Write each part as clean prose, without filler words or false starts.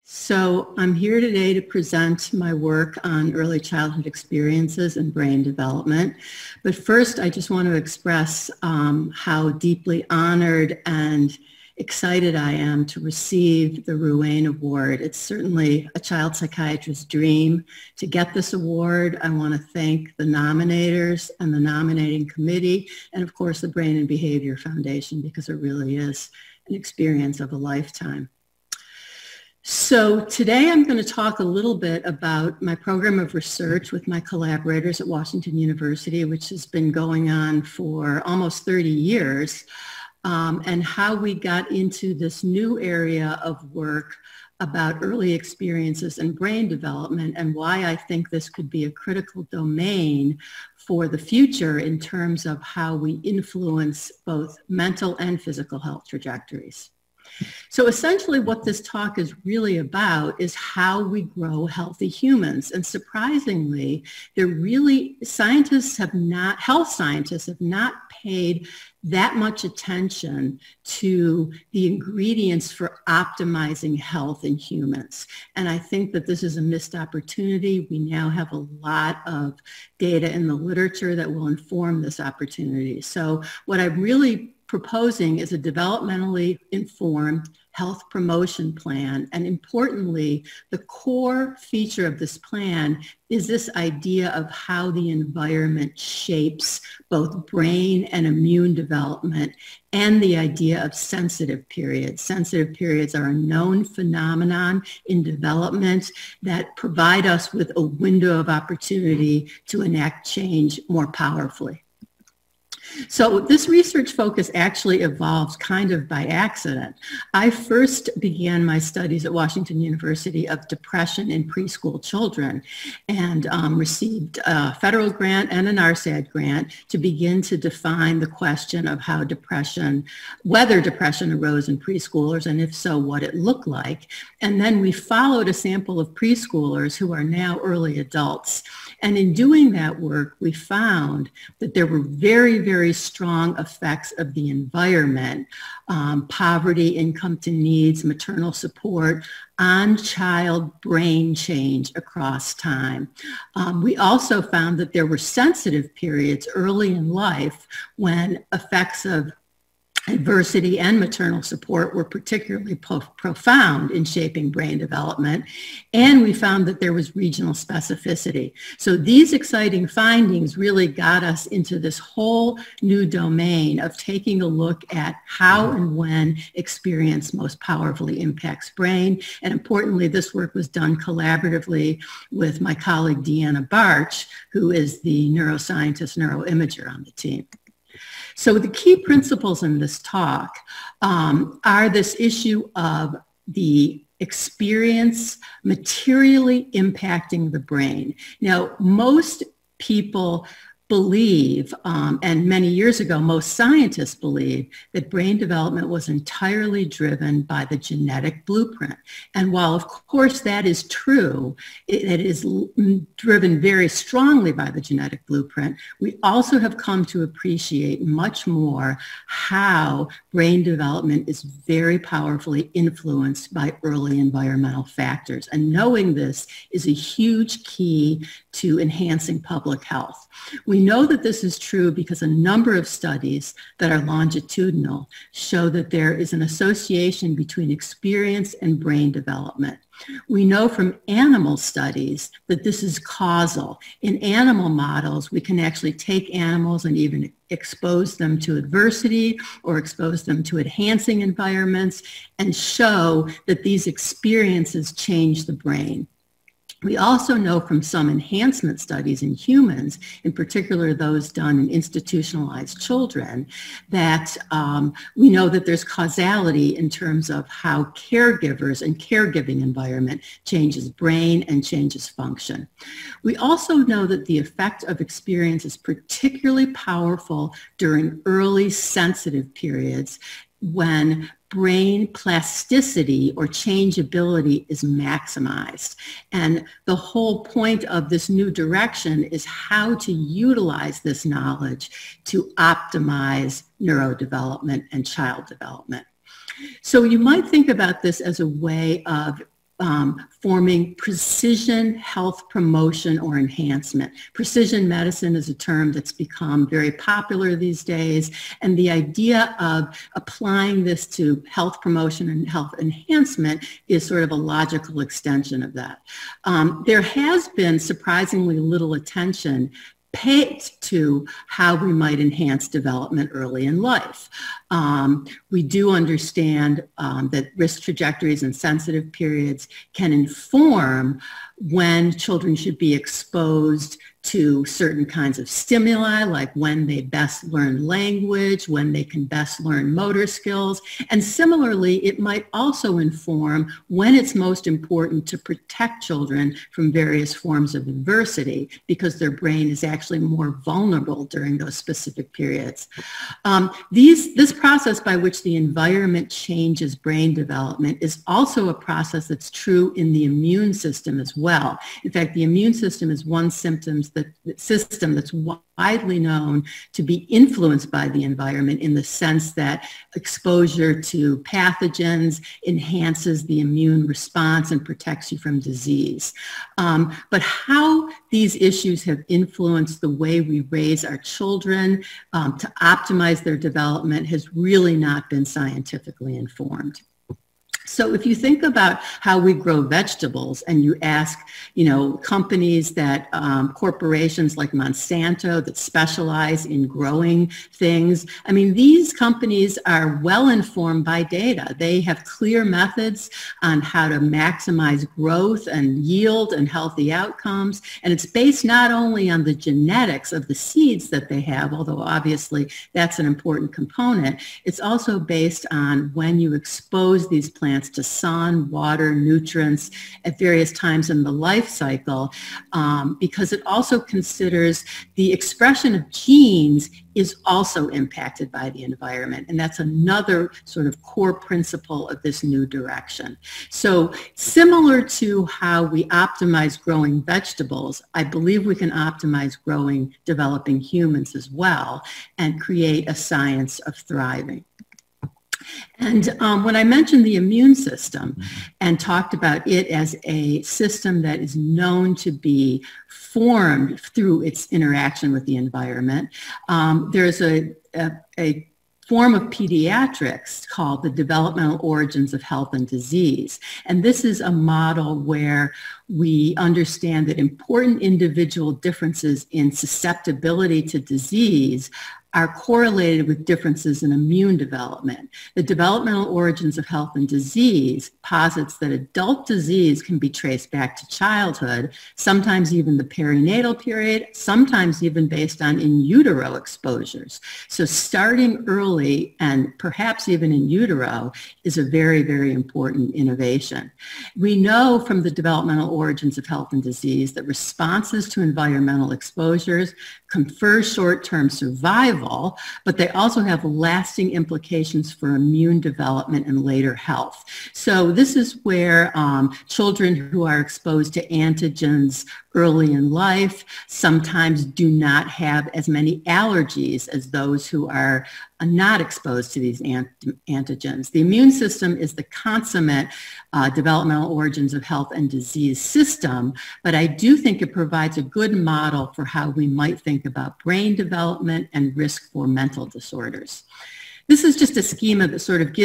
So I'm here today to present my work on early childhood experiences and brain development. But first, I just want to express how deeply honored and excited I am to receive the Ruane Award. It's certainly a child psychiatrist's dream to get this award. I want to thank the nominators and the nominating committee, and of course the Brain and Behavior Foundation, because it really is an experience of a lifetime. So today I'm going to talk a little bit about my program of research with my collaborators at Washington University, which has been going on for almost 30 years, and how we got into this new area of work about early experiences and brain development, and why I think this could be a critical domain for the future in terms of how we influence both mental and physical health trajectories. So essentially what this talk is really about is how we grow healthy humans. And surprisingly, health scientists have not paid that much attention to the ingredients for optimizing health in humans. And I think that this is a missed opportunity. We now have a lot of data in the literature that will inform this opportunity. So what I'm really proposing is a developmentally informed health promotion plan. And importantly, the core feature of this plan is this idea of how the environment shapes both brain and immune development, and the idea of sensitive periods. Sensitive periods are a known phenomenon in development that provide us with a window of opportunity to enact change more powerfully. So this research focus actually evolved kind of by accident. I first began my studies at Washington University of depression in preschool children, and received a federal grant and an RSAD grant to begin to define the question of how whether depression arose in preschoolers, and if so, what it looked like. And then we followed a sample of preschoolers who are now early adults. And in doing that work, we found that there were very, very strong effects of the environment, poverty, income to needs, maternal support, on child brain change across time. We also found that there were sensitive periods early in life when effects of adversity and maternal support were particularly profound in shaping brain development, and we found that there was regional specificity. So these exciting findings really got us into this whole new domain of taking a look at how and when experience most powerfully impacts brain. And importantly, this work was done collaboratively with my colleague Deanna Barch, who is the neuroscientist, neuroimager on the team. So the key principles in this talk are this issue of the experience materially impacting the brain. Now, most people believe, and many years ago, most scientists believed, that brain development was entirely driven by the genetic blueprint. And while, of course, that is true, it is driven very strongly by the genetic blueprint, we also have come to appreciate much more how brain development is very powerfully influenced by early environmental factors. And knowing this is a huge key to enhancing public health. We know that this is true because a number of studies that are longitudinal show that there is an association between experience and brain development. We know from animal studies that this is causal. In animal models, we can actually take animals and even expose them to adversity or expose them to enhancing environments and show that these experiences change the brain. We also know from some enhancement studies in humans, in particular those done in institutionalized children, that we know that there's causality in terms of how caregivers and caregiving environment changes brain and changes function. We also know that the effect of experience is particularly powerful during early sensitive periods when brain plasticity or changeability is maximized. And the whole point of this new direction is how to utilize this knowledge to optimize neurodevelopment and child development. So you might think about this as a way of forming precision health promotion or enhancement. Precision medicine is a term that's become very popular these days, and the idea of applying this to health promotion and health enhancement is sort of a logical extension of that. There has been surprisingly little attention paid to how we might enhance development early in life. We do understand that risk trajectories and sensitive periods can inform when children should be exposed to certain kinds of stimuli, like when they best learn language, when they can best learn motor skills. And similarly, it might also inform when it's most important to protect children from various forms of adversity, because their brain is actually more vulnerable during those specific periods. This process by which the environment changes brain development is also a process that's true in the immune system as well. In fact, the immune system is one system that's widely known to be influenced by the environment, in the sense that exposure to pathogens enhances the immune response and protects you from disease. But how these issues have influenced the way we raise our children to optimize their development has really not been scientifically informed. So if you think about how we grow vegetables and you ask, companies that, corporations like Monsanto that specialize in growing things, I mean, these companies are well informed by data. They have clear methods on how to maximize growth and yield and healthy outcomes. And it's based not only on the genetics of the seeds that they have, although obviously that's an important component, it's also based on when you expose these plants to sun, water, nutrients at various times in the life cycle, because it also considers the expression of genes is also impacted by the environment. And that's another sort of core principle of this new direction. So similar to how we optimize growing vegetables, I believe we can optimize developing humans as well, and create a science of thriving. And when I mentioned the immune system and talked about it as a system that is known to be formed through its interaction with the environment, there's a form of pediatrics called the Developmental Origins of Health and Disease. And this is a model where we understand that important individual differences in susceptibility to disease are correlated with differences in immune development. The Developmental Origins of Health and Disease posits that adult disease can be traced back to childhood, sometimes even the perinatal period, sometimes even based on in utero exposures. So starting early and perhaps even in utero is a very, very important innovation. We know from the Developmental Origins of Health and Disease that responses to environmental exposures confer short-term survival, but they also have lasting implications for immune development and later health. So this is where children who are exposed to antigens early in life sometimes do not have as many allergies as those who are not exposed to these antigens. The immune system is the consummate developmental origins of health and disease system, but I do think it provides a good model for how we might think about brain development and risk for mental disorders. This is just a schema that sort of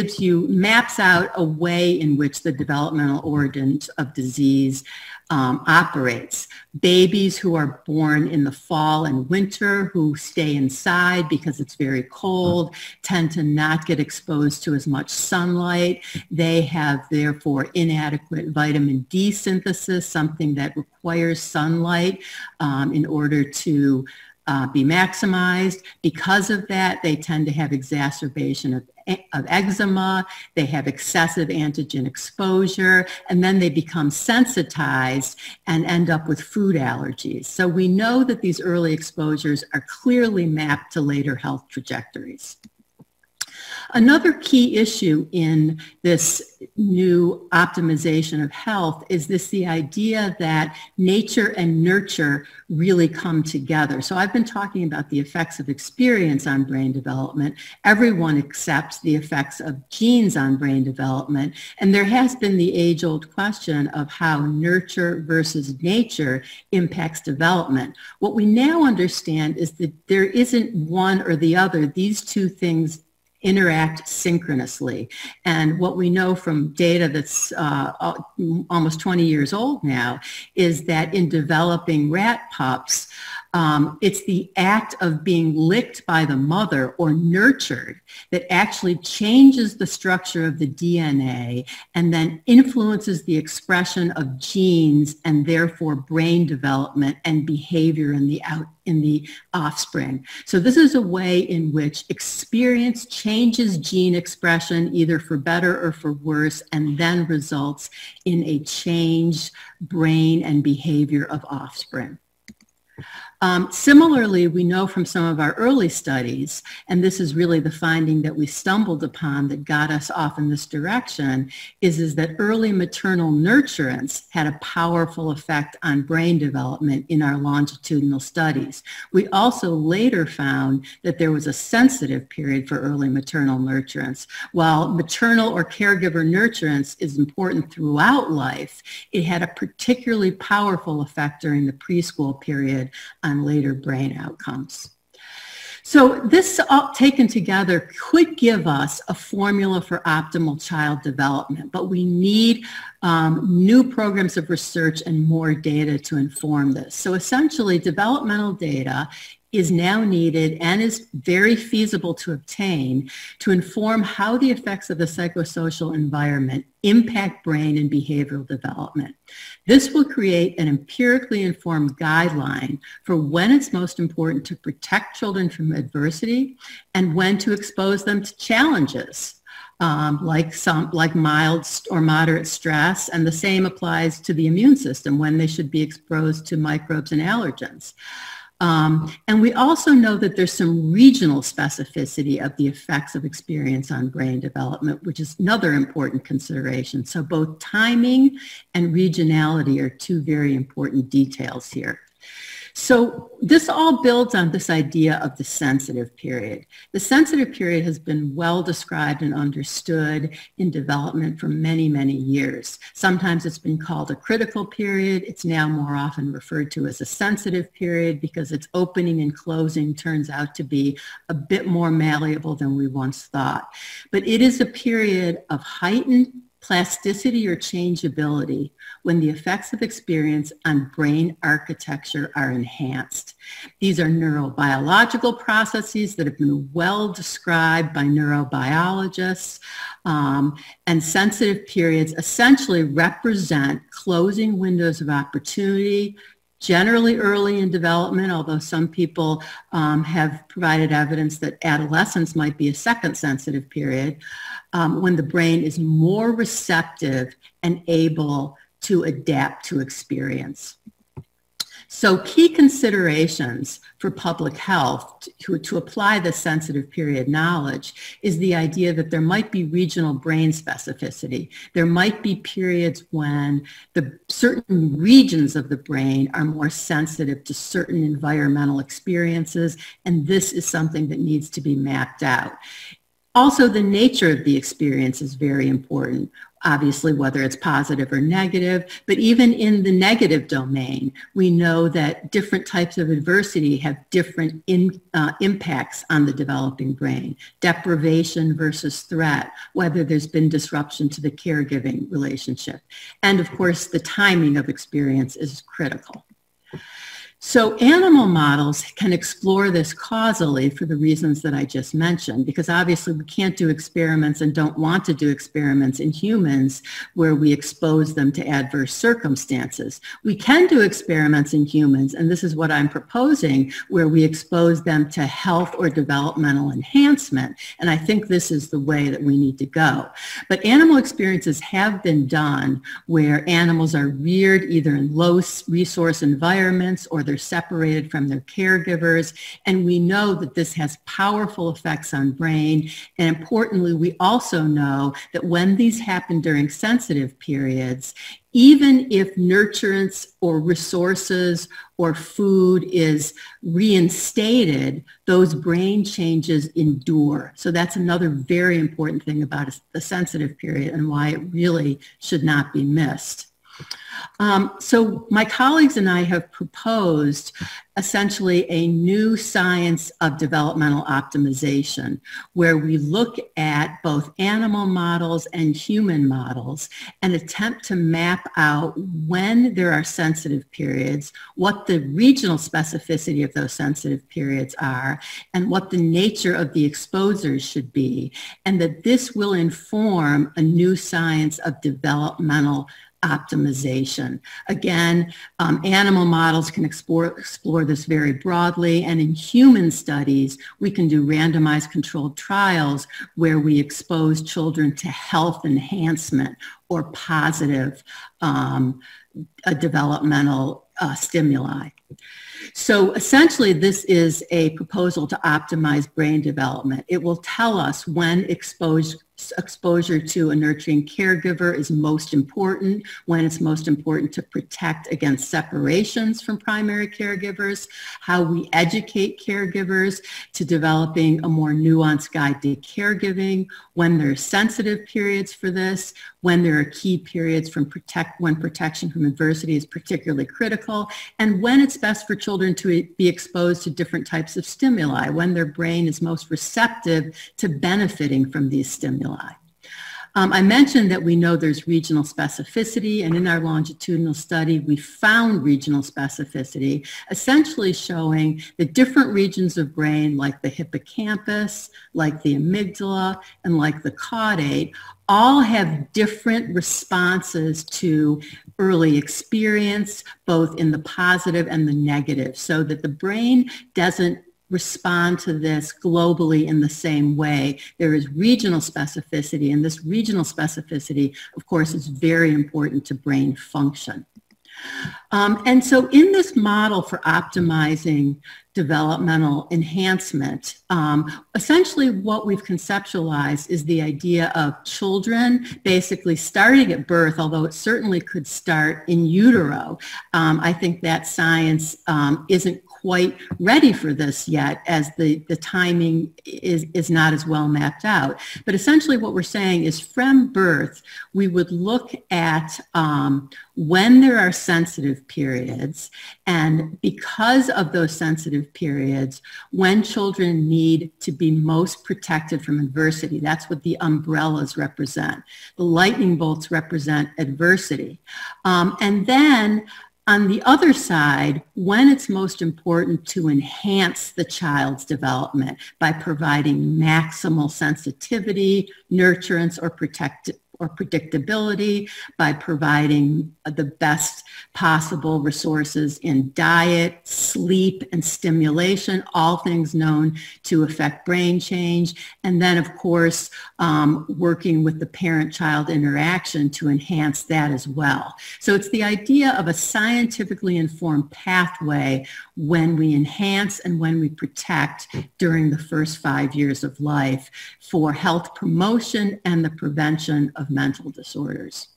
maps out a way in which the developmental origins of disease operates. Babies who are born in the fall and winter, who stay inside because it's very cold, tend to not get exposed to as much sunlight. They have, therefore, inadequate vitamin D synthesis, something that requires sunlight in order to be maximized. Because of that, they tend to have exacerbation of eczema, they have excessive antigen exposure, and then they become sensitized and end up with food allergies. So we know that these early exposures are clearly mapped to later health trajectories. Another key issue in this new optimization of health is the idea that nature and nurture really come together. So I've been talking about the effects of experience on brain development. Everyone accepts the effects of genes on brain development. And there has been the age-old question of how nurture versus nature impacts development. What we now understand is that there isn't one or the other. These two things interact synchronously. And what we know from data that's almost 20 years old now is that in developing rat pups, it's the act of being licked by the mother or nurtured that actually changes the structure of the DNA and then influences the expression of genes and therefore brain development and behavior in the offspring. So this is a way in which experience changes gene expression either for better or for worse and then results in a changed brain and behavior of offspring. Similarly, we know from some of our early studies, and this is really the finding that we stumbled upon that got us off in this direction, is that early maternal nurturance had a powerful effect on brain development in our longitudinal studies. We also later found that there was a sensitive period for early maternal nurturance. While maternal or caregiver nurturance is important throughout life, it had a particularly powerful effect during the preschool period on later brain outcomes. So this all taken together could give us a formula for optimal child development, but we need new programs of research and more data to inform this. So essentially, developmental data is now needed and is very feasible to obtain to inform how the effects of the psychosocial environment impact brain and behavioral development. This will create an empirically informed guideline for when it's most important to protect children from adversity and when to expose them to challenges. Like mild or moderate stress, and the same applies to the immune system when they should be exposed to microbes and allergens. And we also know that there's some regional specificity of the effects of experience on brain development, which is another important consideration. So both timing and regionality are two very important details here. So this all builds on this idea of the sensitive period. The sensitive period has been well described and understood in development for many, many years. Sometimes it's been called a critical period. It's now more often referred to as a sensitive period because its opening and closing turns out to be a bit more malleable than we once thought. But it is a period of heightened plasticity or changeability when the effects of experience on brain architecture are enhanced. These are neurobiological processes that have been well described by neurobiologists, and sensitive periods essentially represent closing windows of opportunity, generally early in development, although some people have provided evidence that adolescence might be a second sensitive period, when the brain is more receptive and able to adapt to experience. So key considerations for public health to apply the sensitive period knowledge is the idea that there might be regional brain specificity. There might be periods when the certain regions of the brain are more sensitive to certain environmental experiences, and this is something that needs to be mapped out. Also, the nature of the experience is very important. Obviously, whether it's positive or negative, but even in the negative domain, we know that different types of adversity have different impacts on the developing brain. Deprivation versus threat, whether there's been disruption to the caregiving relationship. And of course, the timing of experience is critical. So animal models can explore this causally for the reasons that I just mentioned, because obviously we can't do experiments and don't want to do experiments in humans where we expose them to adverse circumstances. We can do experiments in humans, and this is what I'm proposing, where we expose them to health or developmental enhancement, and I think this is the way that we need to go. But animal experiences have been done where animals are reared either in low resource environments or they're separated from their caregivers. And we know that this has powerful effects on brain. And importantly, we also know that when these happen during sensitive periods, even if nurturants or resources or food is reinstated, those brain changes endure. So that's another very important thing about the sensitive period and why it really should not be missed. So my colleagues and I have proposed essentially a new science of developmental optimization, where we look at both animal models and human models and attempt to map out when there are sensitive periods, what the regional specificity of those sensitive periods are, and what the nature of the exposures should be, and that this will inform a new science of developmental optimization. Again, animal models can explore this very broadly, and in human studies, we can do randomized controlled trials where we expose children to health enhancement or positive developmental stimuli. So essentially, this is a proposal to optimize brain development. It will tell us when exposure to a nurturing caregiver is most important, when it's most important to protect against separations from primary caregivers, how we educate caregivers to developing a more nuanced guide to caregiving, when there are sensitive periods for this, when there are key periods when protection from adversity is particularly critical, and when it's best for children to be exposed to different types of stimuli, when their brain is most receptive to benefiting from these stimuli. I mentioned that we know there's regional specificity, and in our longitudinal study, we found regional specificity, essentially showing that different regions of brain, like the hippocampus, like the amygdala, and like the caudate, all have different responses to early experience, both in the positive and the negative, so that the brain doesn't respond to this globally in the same way. There is regional specificity, and this regional specificity, of course, is very important to brain function. And so in this model for optimizing developmental enhancement, essentially what we've conceptualized is the idea of children basically starting at birth, although it certainly could start in utero. I think that science isn't quite ready for this yet, as the timing is not as well mapped out. But essentially what we're saying is from birth, we would look at when there are sensitive periods, and because of those sensitive periods, when children need to be most protected from adversity. That's what the umbrellas represent. The lightning bolts represent adversity. And then on the other side, when it's most important to enhance the child's development by providing maximal sensitivity, nurturance, or predictability, by providing the best possible resources in diet, sleep, and stimulation, all things known to affect brain change. And then, of course, working with the parent-child interaction to enhance that as well. So it's the idea of a scientifically informed pathway when we enhance and when we protect during the first 5 years of life for health promotion and the prevention of mental disorders.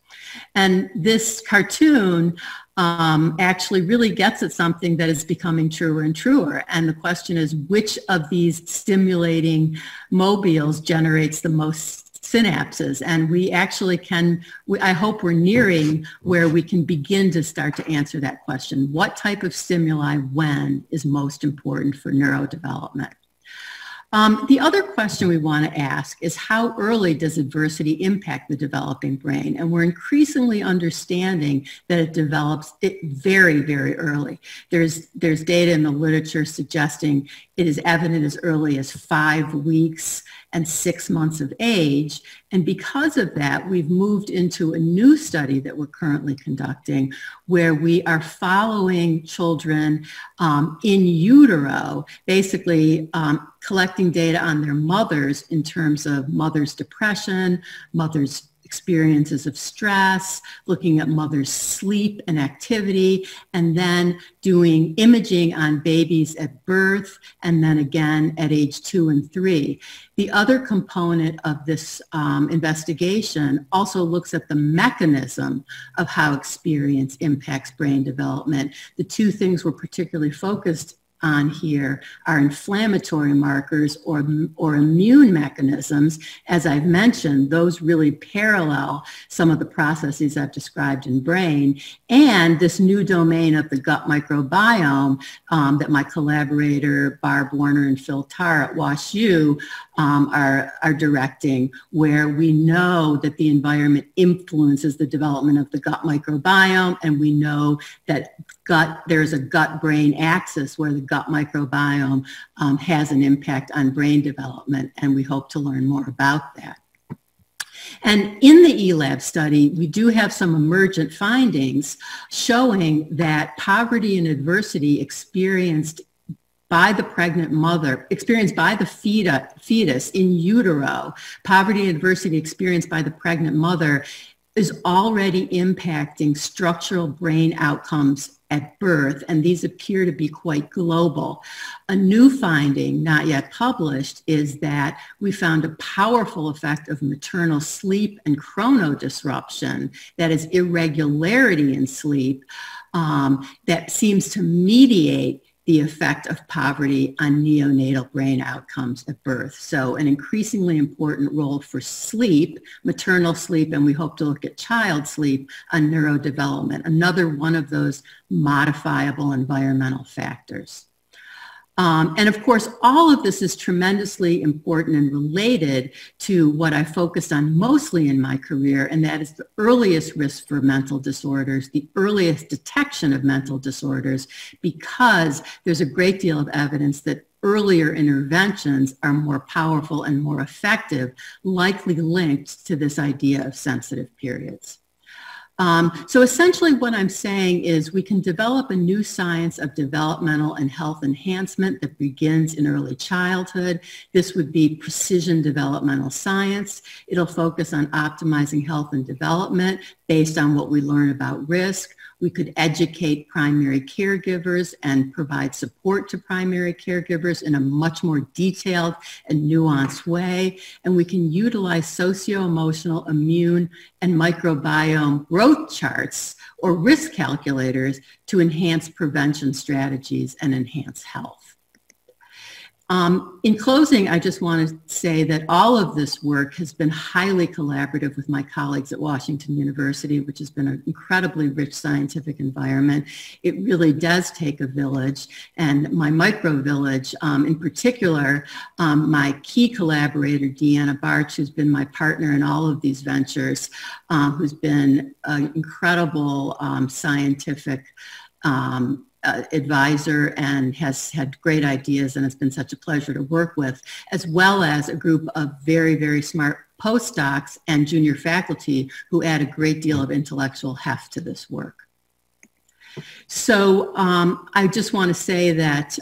And this cartoon actually really gets at something that is becoming truer and truer. And the question is, which of these stimulating mobiles generates the most synapses? And we actually I hope we're nearing where we can begin to start to answer that question. What type of stimuli when is most important for neurodevelopment? The other question we want to ask is, how early does adversity impact the developing brain? And we're increasingly understanding that it develops very, very early. There's data in the literature suggesting it is evident as early as 5 weeks and 6 months of age. And because of that, we've moved into a new study that we're currently conducting, where we are following children in utero, basically collecting data on their mothers in terms of mother's depression, mother's experiences of stress, looking at mother's sleep and activity, and then doing imaging on babies at birth, and then again at age 2 and 3. The other component of this investigation also looks at the mechanism of how experience impacts brain development. The two things we're particularly focused on here are inflammatory markers or immune mechanisms. As I've mentioned, those really parallel some of the processes I've described in brain, and this new domain of the gut microbiome that my collaborator Barb Warner and Phil Tarr at WashU are directing, where we know that the environment influences the development of the gut microbiome, and we know that there's a gut-brain axis where the gut microbiome has an impact on brain development, and we hope to learn more about that. And in the ELABE study, we do have some emergent findings showing that poverty and adversity experienced by the pregnant mother, experienced by the fetus in utero, poverty and adversity experienced by the pregnant mother is already impacting structural brain outcomes at birth, and these appear to be quite global. A new finding, not yet published, is that we found a powerful effect of maternal sleep and chronodisruption, that is irregularity in sleep, that seems to mediate the effect of poverty on neonatal brain outcomes at birth. So an increasingly important role for sleep, maternal sleep, and we hope to look at child sleep on neurodevelopment, another one of those modifiable environmental factors. And of course, all of this is tremendously important and related to what I focused on mostly in my career, and that is the earliest risk for mental disorders, the earliest detection of mental disorders, because there's a great deal of evidence that earlier interventions are more powerful and more effective, likely linked to this idea of sensitive periods. So essentially what I'm saying is we can develop a new science of developmental and health enhancement that begins in early childhood. This would be precision developmental science. It'll focus on optimizing health and development based on what we learn about risk. We could educate primary caregivers and provide support to primary caregivers in a much more detailed and nuanced way. And we can utilize socio-emotional, immune, and microbiome growth charts or risk calculators to enhance prevention strategies and enhance health. In closing, I just want to say that all of this work has been highly collaborative with my colleagues at Washington University, which has been an incredibly rich scientific environment. It really does take a village, and my micro-village, in particular, my key collaborator, Deanna Barch, who's been my partner in all of these ventures, who's been an incredible scientific advisor and has had great ideas, and it's been such a pleasure to work with, as well as a group of very, very smart postdocs and junior faculty who add a great deal of intellectual heft to this work. So I just want to say that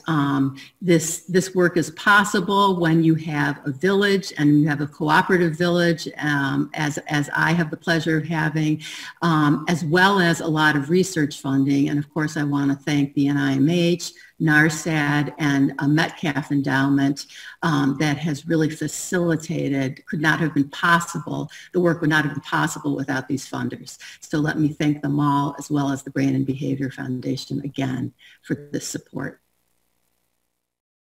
this work is possible when you have a village and you have a cooperative village, as I have the pleasure of having, as well as a lot of research funding. And of course, I want to thank the NIMH, NARSAD, and a Metcalf endowment that has really facilitated, could not have been possible, the work would not have been possible without these funders. So let me thank them all, as well as the Brain and Behavior Foundation again for this support.